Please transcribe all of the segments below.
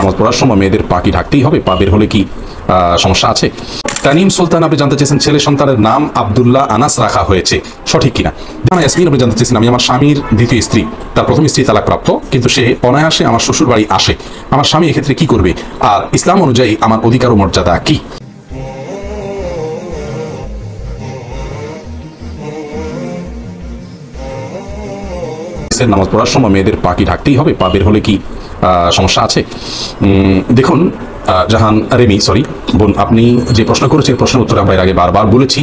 নামাজ পড়ার সময় মেয়েদের পা কি ঢাকতেই হবে? পা বের হলে কি সমস্যা আছে? তানিম সুলতান আপনি জানতে চেয়েছেন ছেলে সন্তানের নাম আব্দুল্লাহ আনাস রাখা হয়েছে, সঠিক কিনা? ইয়াসমিন আপনি জানতে চেয়েছেন আমি আমার স্বামীর দ্বিতীয় স্ত্রী, তার প্রথম স্ত্রী তালাকপ্রাপ্ত, কিন্তু সে অনায়াসে আমার শ্বশুর বাড়ি আসে। আমার স্বামী এক্ষেত্রে কি করবে? আর ইসলাম অনুযায়ী আমার অধিকার ও মর্যাদা কি? নামাজ পড়ার সময় মেয়েদের পা কি ঢাকতেই হবে? পা বের হলে কি সমস্যা আছে? দেখুন জাহান রেমি, সরি বোন, আপনি যে প্রশ্ন করেছেন প্রশ্নের উত্তর আমরা এর আগে বারবার বলেছি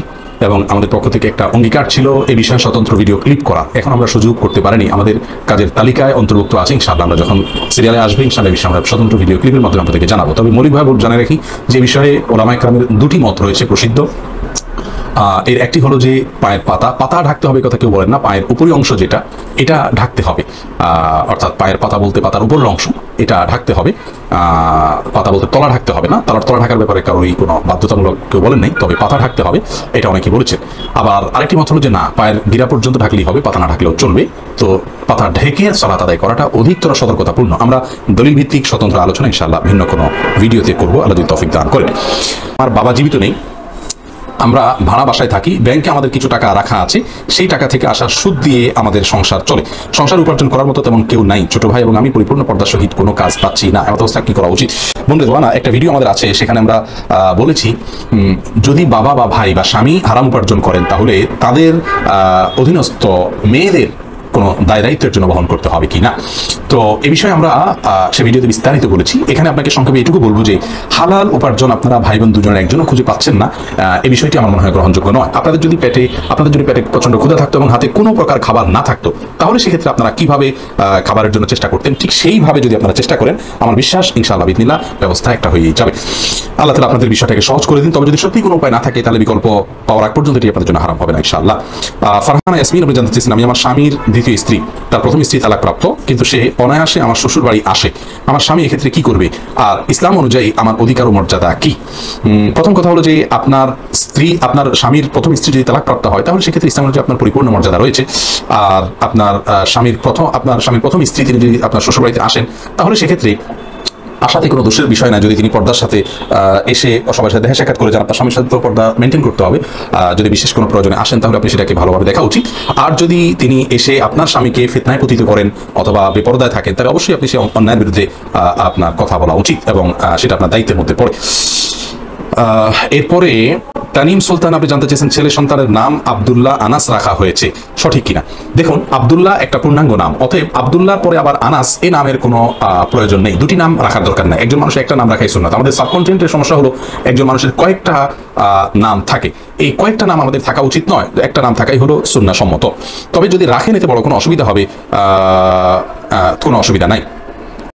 এবং আমাদের পক্ষ থেকে একটা অঙ্গীকার ছিল এই বিষয়ে স্বতন্ত্র ভিডিও ক্লিপ করা। এখন আমরা সুযোগ করতে পারিনি, আমাদের কাজের তালিকায় অন্তর্ভুক্ত আছে। ইনশাআল্লাহ আমরা যখন সিরিয়ালে আসবে ইনশাআল্লাহ বিষয়ে আমরা স্বতন্ত্র ভিডিও ক্লিপের মাধ্যমে আপনাদেরকে জানাবো। তবে মৌলিকভাবে জানিয়ে রাখি যে বিষয়ে ওলামায়ে কেরামের দুটি মত রয়েছে প্রসিদ্ধ। এর একটি হলো যে পায়ের পাতা ঢাকতে হবে, কথা কেউ বলেন না, পায়ের উপরি অংশ যেটা এটা ঢাকতে হবে, অর্থাৎ পায়ের পাতা বলতে পাতার উপরের অংশ এটা ঢাকতে হবে। পাতা বলতে তলা ঢাকতে হবে না, তলা ঢাকার ব্যাপারে কারোই কোনো বাধ্যতামূলক কেউ বলেন নাই, তবে পাতা ঢাকতে হবে এটা অনেকেই বলেছেন। আবার আরেকটি মত হলো যে না, পায়ের গিরা পর্যন্ত ঢাকলেই হবে, পাতা না ঢাকলেও চলবে। তো পাতা ঢেকে সালাত আদায় করাটা অধিকতর সতর্কতাপূর্ণ। আমরা দলিল ভিত্তিক স্বতন্ত্র আলোচনা ইনশাআল্লাহ ভিন্ন কোনো ভিডিওতে করবো, আল্লাহ যদি তৌফিক দান করেন। আমার বাবা জীবিত নেই, আমরা ভাড়া বাসায় থাকি, ব্যাংকে আমাদের কিছু টাকা রাখা আছে, সেই টাকা থেকে আসা সুদ দিয়ে আমাদের সংসার চলে। সংসার উপার্জন করার মতো তেমন কেউ নাই, ছোট ভাই এবং আমি পরিপূর্ণ পর্দার সহিত কোনো কাজ পাচ্ছি না, এমন অবস্থা কি করা উচিত? বন্ধু না, একটা ভিডিও আমাদের আছে, সেখানে আমরা বলেছি যদি বাবা বা ভাই বা স্বামী হারাম উপার্জন করেন তাহলে তাদের অধীনস্থ মেয়েদের কোনো দায় দায়িত্বের জন্য বহন করতে হবে কিনা। তো এই বিষয়ে আমরা সে ভিডিওতে বিস্তারিত বলেছি। এখানে আপনাকে সংক্ষেপে এটুকু বলবো যে হালাল উপার্জন আপনারা ভাই বোন দুজনের একজনও খুঁজে পাচ্ছেন না, এই বিষয়টি আমার মনে হয় গ্রহণযোগ্য নয়। আপনাদের যদি পেটে প্রচন্ড ক্ষুধা থাকতো এবং হাতে কোনো প্রকার খাবার না থাকতো তাহলে সেক্ষেত্রে আপনারা কিভাবে খাবারের জন্য চেষ্টা করতেন, ঠিক সেইভাবে যদি আপনারা চেষ্টা করেন আমার বিশ্বাস ইনশাআল্লাহ বিসমিল্লাহ ব্যবস্থা একটা হয়েই যাবে। আল্লাহ তাআলা আপনাদের বিষয়টাকে সহজ করে দিন। তবে যদি সত্যি কোনো উপায় না থাকে তাহলে বিকল্প পাওয়ার আগ পর্যন্ত এটি আপনাদের জন্য হারাম হবে না ইনশাআল্লাহ। ইয়াসমিন আপনি জানতে চেয়েছেন আমি আমার স্বামীর দ্বিতীয় স্ত্রী, তার প্রথম স্ত্রী তালাকপ্রাপ্ত, কিন্তু সে অনায়াসে আমার শ্বশুর বাড়ি আসে। আমার স্বামী এক্ষেত্রে কি করবে? আর ইসলাম অনুযায়ী আমার অধিকার ও মর্যাদা কি? প্রথম কথা হলো যে আপনার স্বামীর প্রথম স্ত্রী যদি তালাকপ্রাপ্ত হয় তাহলে সেক্ষেত্রে ইসলাম অনুযায়ী আপনার পরিপূর্ণ মর্যাদা রয়েছে। আর আপনার স্বামীর প্রথম স্ত্রী তিনি যদি আপনার শ্বশুর বাড়িতে আসেন তাহলে সেক্ষেত্রে আশাতে কোনো দোষের বিষয় না, যদি তিনি পর্দার সাথে এসে সবার সাথে দেখা সাক্ষাৎ করে যান। আপনার স্বামীর সাথে তো পর্দা মেনটেন করতে হবে, যদি বিশেষ কোনো প্রয়োজনে আসেন তাহলে আপনি সেটাকে ভালোভাবে দেখা উচিত। আর যদি তিনি এসে আপনার স্বামীকে ফিতনায় পতিত করেন অথবা বেপরদায় থাকেন তাহলে অবশ্যই আপনি সেই অন্যায়ের বিরুদ্ধে আপনার কথা বলা উচিত এবং সেটা আপনার দায়িত্বের মধ্যে পড়ে। এরপরে তানিম সুলতান আপনি জানতে চেয়েছেন ছেলে সন্তানের নাম আব্দুল্লাহ আনাস রাখা হয়েছে, সঠিক কিনা? দেখুন আব্দুল্লাহ একটা পূর্ণাঙ্গ নাম, অতএব আব্দুল্লাহর পরে আবার আনাস এই নামের কোনো প্রয়োজন নেই, দুটি নাম রাখার দরকার নেই। একজন মানুষের একটা নাম রাখাই সুন্নাত। আমাদের সাবকন্টিনেন্টের সমস্যা হলো একজন মানুষের কয়েকটা নাম থাকে, এই কয়েকটা নাম আমাদের থাকা উচিত নয়, একটা নাম থাকাই হলো সুন্নাহ সম্মত। তবে যদি রাখেন এতে বড় কোনো অসুবিধা হবে, কোনো অসুবিধা নাই।